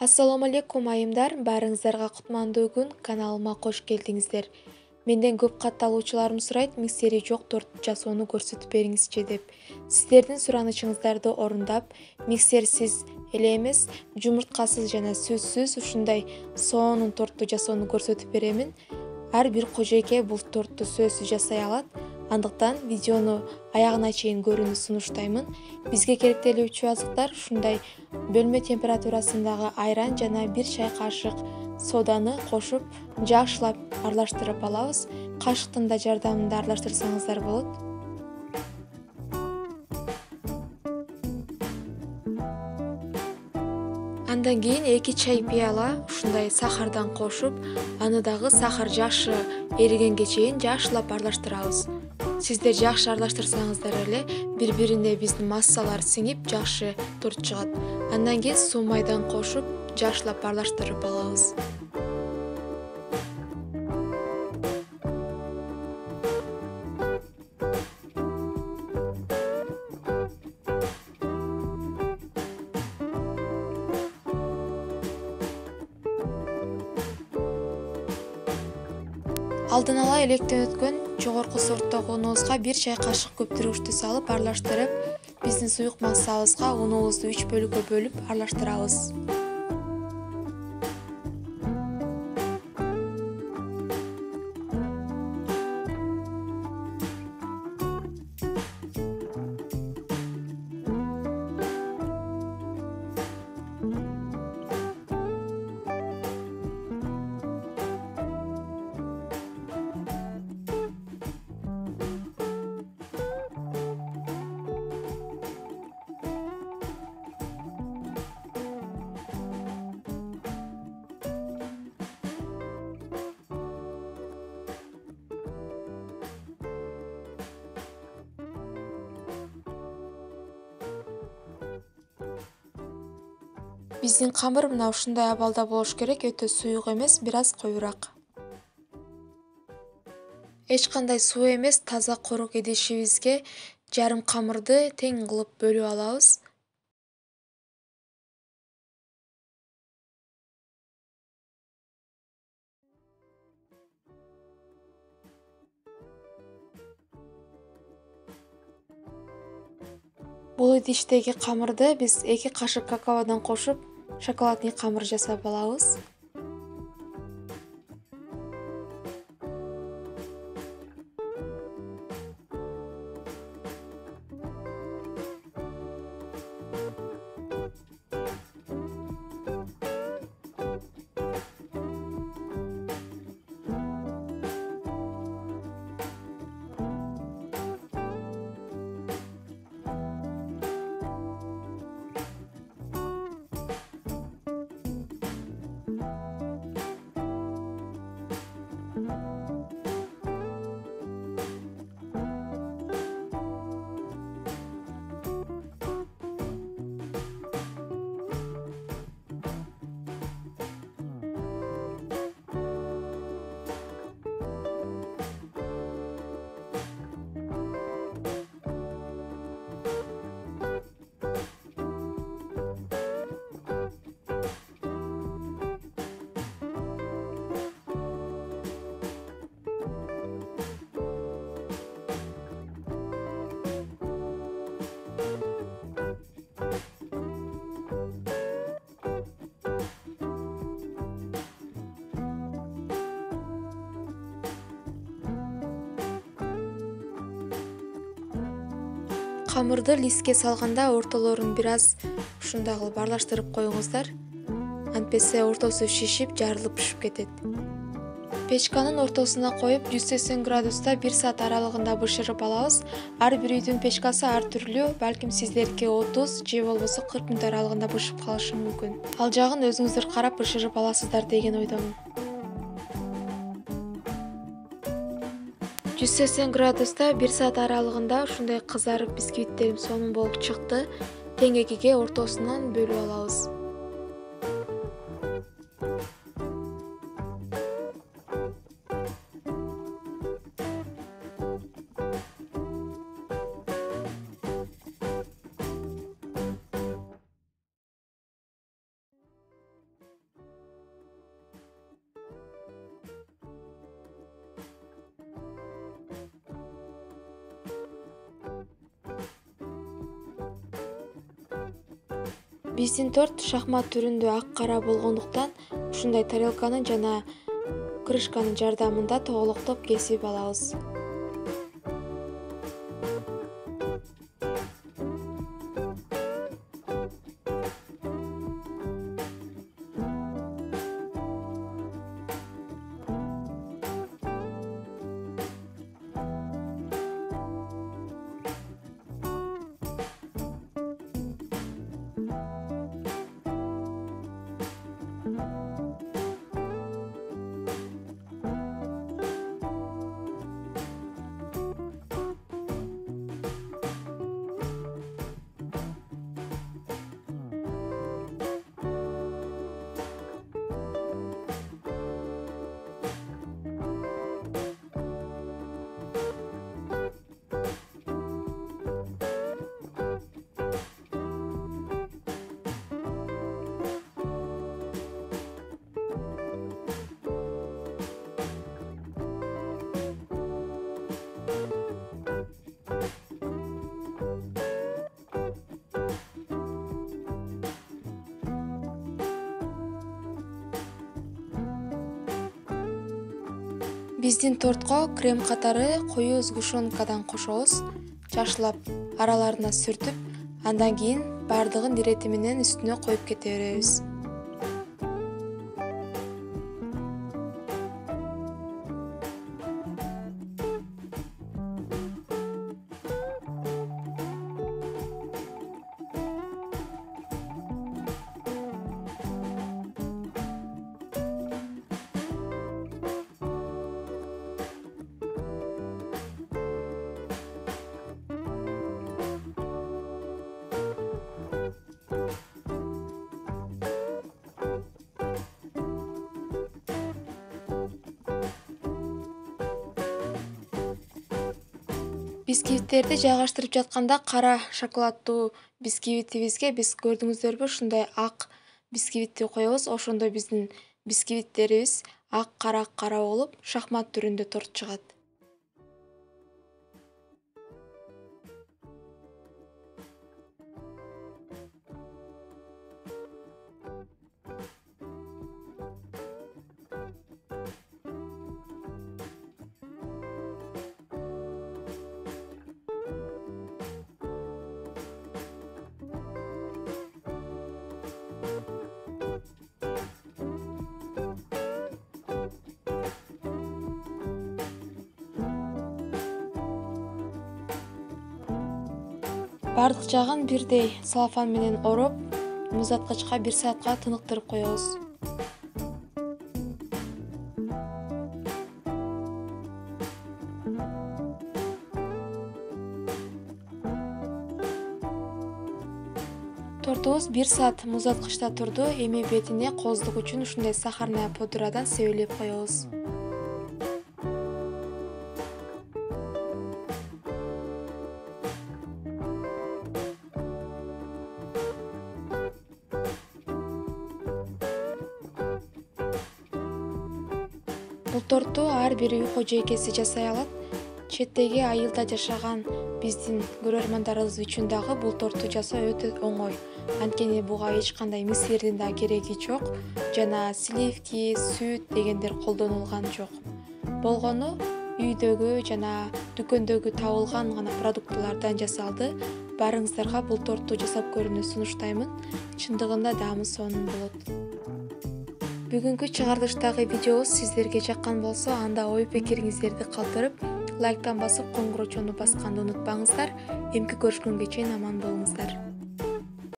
Ассаламу алейкум айымдар, бәріңіздерға құтмандуу күн, каналыма қош келдіңіздер. Менден көп катталуучуларым сурайт, миксери жок торт жасоону көрсөтүп бериңизчи деп. Сиздердин суранычыңыздарды орундап, миксерсиз эле эмес, жумурткасыз жана сөзсүз ушундай соонун торту жасоону көрсөтүп беремин. Ар бир кожойке бул торту сөзсүз жасай алат. Андыктан видеону аягына чейин көрүүнү сунуштаймын. Бизге керектелүүчү азыктар ушундай бөлмө температурасындагы айран жана 1 чай кашык соданы кошуп, жакшылап аралаштырып алабыз. Кашыктын да жардамында аралаштырсаңыздар болот. Андан кийин 2 чай пияла ушундай сахардан кошуп, аны дагы сахар жакшы эригенге чейин жакшылап аралаштырабыз. Сиздер жакшы аралаштырсаңыздар эле бири-бирине биздин массалар сиңип жакшы торт чыгат. Андан кийин суу майдан кошуп, жакшылап аралаштырып алабыз. Алдын ала электен өткөн жогорку сорттогу унубузга 1 чай кашык көптүргүчтү салып аралаштырып, биздин суюк массабызга унубузду 3 бөлүккө бөлүп аралаштырабыз. Биздин камыр мына ушундай абалда болуш керек, өтө суюк эмес, бир аз коюураак. Эч кандай суу эмес, таза корук идишибизге жарым камырды тең кылып бөлүп алабыз. Бул идиштеги камырды биз 2 кашык какаодан кошуп, шоколадный камыр жасап алабыз. Камырды листке салганда ортолорун бир аз ушундай кылып аралаштырып коюңуздар. Антпесе ортосу шишип, жарылып түшүп кетет. Печканын ортосуна коюп 180 градуста 1 саат аралыгында бышырып алабыз. Ар бир үйдүн печкасы ар түрлүү, балким сиздердики 30 же болбосо 40 мүнөт аралыгында бышып калышы мүмкүн. Ал жагын өзүңүздөр карап бышырып аласыздар деген ойдомун. 180 градуста 1 саат аралыгында ушундай кызарып бисквиттерим сонун болуп чыкты. Тең экиге ортосунан бөлүп алабыз. Биздин торт шахмат түрүндө ак-кара болгондуктан ушундай тарелканын жана крышканын жардамында тоголоктоп кесип алабыз. Биздин тортко крем катары коюу сгущенкадан кошобуз. Жакшылап араларына сүртүп, андан кийин бардыгын ирети менен үстүнө коюп кете беребиз. Бисквиттерди жайгаштырып жатканда кара шоколаддуу бисквитибизге биз көрдүңүздөрбү ушундай ак бисквитти коебуз. Ошондо биздин бисквиттерибиз ак-кара болуп, шахмат түрүндө торт чыгат. Бардык жагын бирдей салфан менен ороп, муздаткычка 1 саатка тыныктырып коебуз. Тортубуз 1 саат муздаткычта турду. Эми бетине кооздук үчүн ушундай сахарная пудрадан себелеп коебуз. Бул торту ар бир үй кожойкеси жасай алат. Четтеги айылда жашаган биздин көрөрмандарыбыз үчүн дагы бул торту жасоо өтө оңой. Анткени буга эч кандай миксердин да кереги жок жана сливки, сүт дегендер колдонулган жок. Болгону үйдөгү жана дүкөндөгү табылган гана продуктылардан жасалды. Барыңыздарга бул торту жасап көрүүнү сунуштаймын. Чындыгында даамы сонун болот. Бүгүнкү чыгардыштагы видеобуз сиздерге жаккан болсо, анда ой пикириңиздерди калтырып, лайктан басып, коңгурочону басканды унутпаңыздар. Эмки көрүшкөнгө чейин аман болуңуздар.